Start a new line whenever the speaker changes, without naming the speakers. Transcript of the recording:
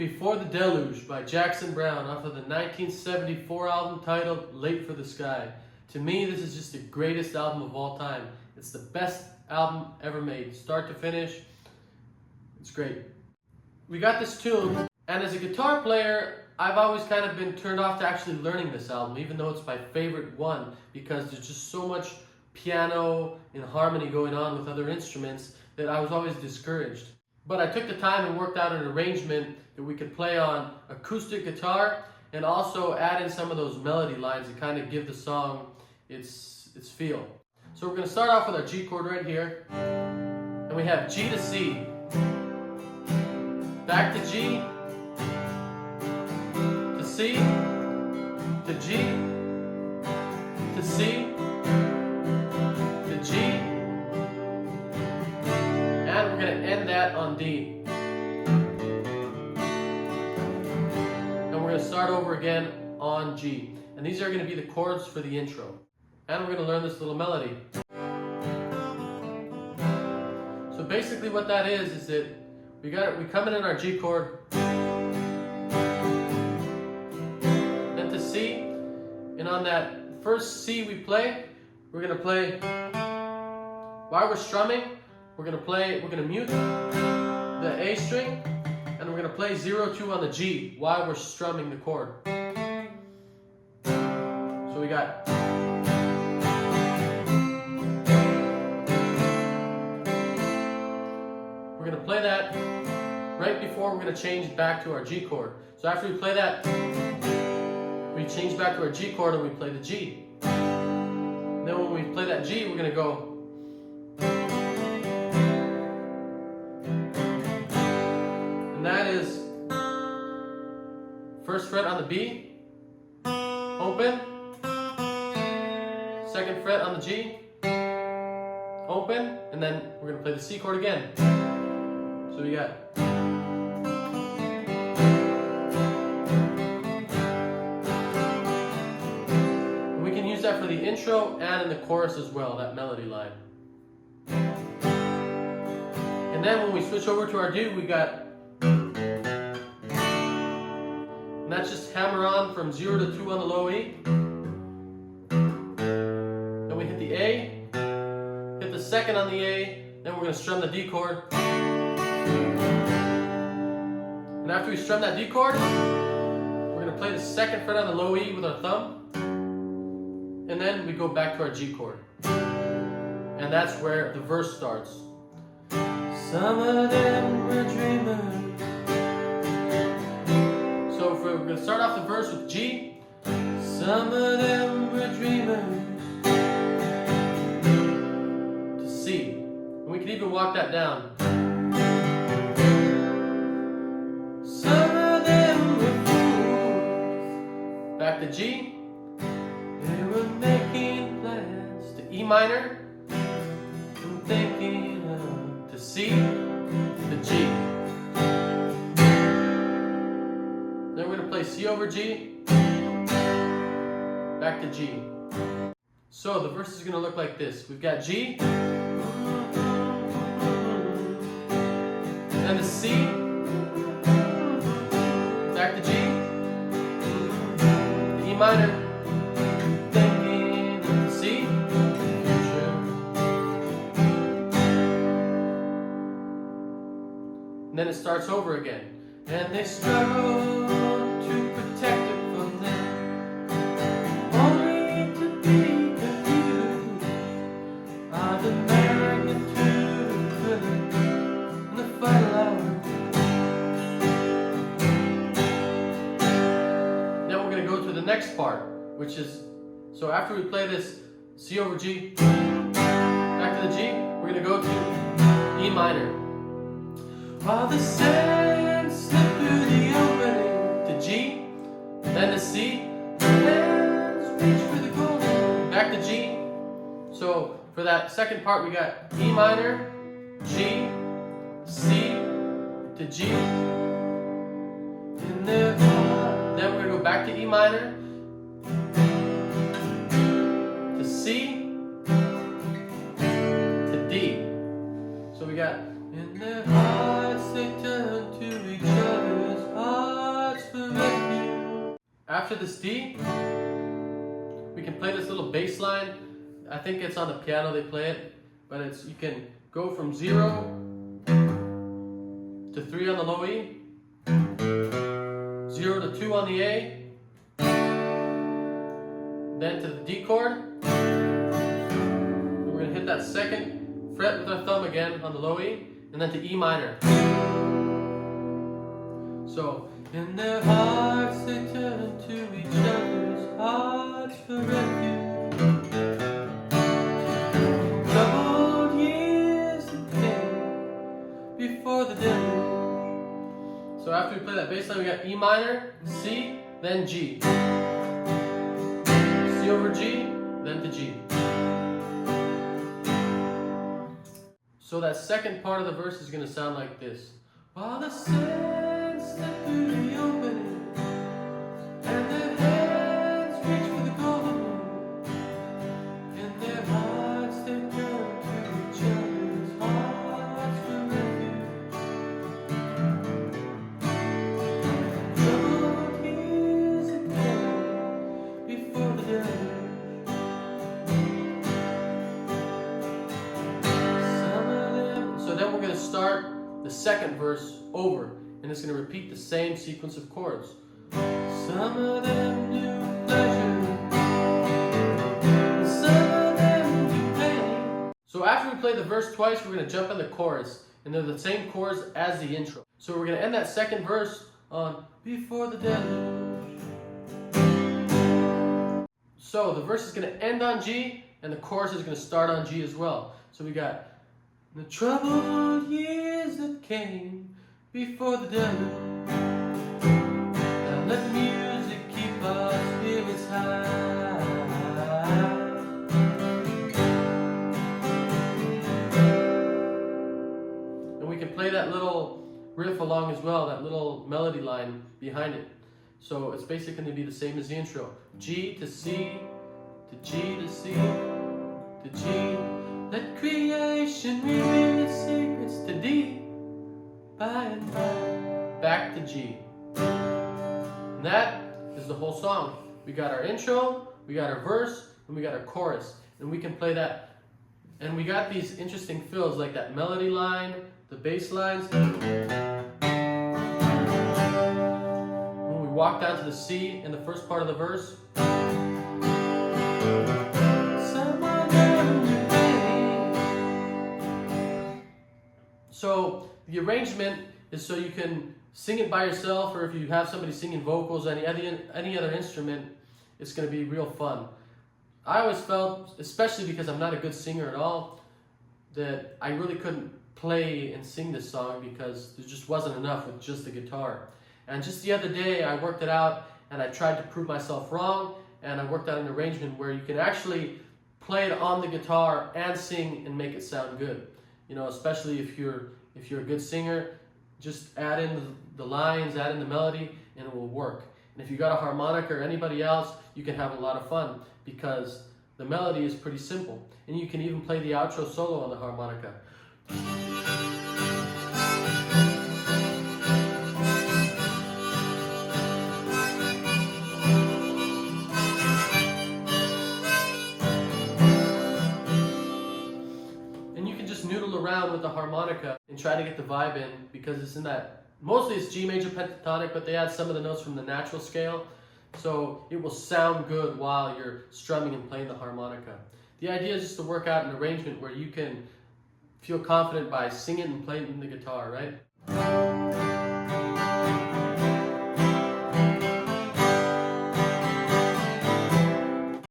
Before the Deluge by Jackson Browne off of the 1974 album titled Late for the Sky. To me, this is just the greatest album of all time. It's the best album ever made, start to finish. It's great. We got this tune, and as a guitar player, I've always kind of been turned off to actually learning this album, even though it's my favorite one, because there's just so much piano and harmony going on with other instruments that I was always discouraged. But I took the time and worked out an arrangement that we could play on acoustic guitar and also add in some of those melody lines to kind of give the song its feel. So we're going to start off with our G chord right here, and we have G to C, back to G, to C, to G, to C, to G, and we're going to end that on D. And we're going to start over again on G. And these are going to be the chords for the intro. And we're going to learn this little melody. So basically what that is that we come in our G chord, then to C, and on that first C we play, we're going to play, while we're strumming, we're going to mute the A string, and we're going to play 0-2 on the G while we're strumming the chord. So we got, we're going to play that right before we're going to change back to our G chord. So after we play that, we change back to our G chord and we play the G. And then when we play that G, we're going to go, and that is first fret on the B, open, second fret on the G, open, and then we're going to play the C chord again. So we got, and we can use that for the intro and in the chorus as well, that melody line. And then when we switch over to our D, we got, and that's just hammer on from 0 to 2 on the low E. Then we hit the A, hit the second on the A, then we're going to strum the D chord. And after we strum that D chord, we're going to play the second fret on the low E with our thumb. And then we go back to our G chord. And that's where the verse starts. Some of them were dreamers. So we're going to start off the verse with G. Some of them were dreamers. To C. And we can even walk that down. Some of them were fools. Back to G. They were making plans to E minor. And thinking of to C, to G. Then we're going to play C over G, back to G. So the verse is going to look like this. We've got G, then the C, back to G, the E minor, thinking of the C, and then it starts over again. And they struggle to protect it from them, only to be confused by the magnitude of good in the final hour. Then we're going to go to the next part, which is, so after we play this C over G, back to the G, we're going to go to E minor. While the sand slipped through the opening to G, then to C, hands reach for the golden, back to G. So for that second part, we got E minor, G, C, to G, and then we're going to go back to E minor, to C, to D. So we got, in their hearts they turn to each other's hearts. After this D, we can play this little bass line. I think it's on the piano they play it, but you can go from 0 to 3 on the low E, 0 to 2 on the A, then to the D chord. We're going to hit that second fret with our thumb again on the low E, and then to E minor. So, in their hearts they turn to each other's hearts for refuge. Troubled years that came before the deluge. So after we play that bass line, we got E minor, C, then G. C over G, then to G. So that second part of the verse is going to sound like this. While the sands step through the opening, and their hands reach for the golden moon, in their hearts they turn to each other's hearts for refuge. Troubled years that came before the deluge. So then we're going to start the second verse over, and it's going to repeat the same sequence of chords. Some of them knew pleasure, and some of them knew pain. So after we play the verse twice, we're going to jump in the chorus, and they're the same chords as the intro. So we're going to end that second verse on Before the Deluge. So the verse is going to end on G, and the chorus is going to start on G as well. So we got the troubled years that came before the deluge, and let music keep our spirits high. And we can play that little riff along as well, that little melody line behind it. So it's basically going to be the same as the intro. G to C, to G to C, to G. Let creation reveal its secrets to D, by and by, back to G. And that is the whole song. We got our intro, we got our verse, and we got our chorus. And we can play that. And we got these interesting fills like that melody line, the bass lines. When we walk down to the C in the first part of the verse. So the arrangement is so you can sing it by yourself, or if you have somebody singing vocals, any other instrument, it's going to be real fun. I always felt, especially because I'm not a good singer at all, that I really couldn't play and sing this song because there just wasn't enough with just the guitar. And just the other day I worked it out and I tried to prove myself wrong, and I worked out an arrangement where you can actually play it on the guitar and sing and make it sound good. You know, especially if you're a good singer, just add in the lines, add in the melody, and it will work. And if you got a harmonica or anybody else, you can have a lot of fun because the melody is pretty simple. And you can even play the outro solo on the harmonica. Around with the harmonica and try to get the vibe in, because it's in that, mostly it's G major pentatonic, but they add some of the notes from the natural scale, so it will sound good while you're strumming and playing the harmonica. The idea is just to work out an arrangement where you can feel confident by singing and playing the guitar, right?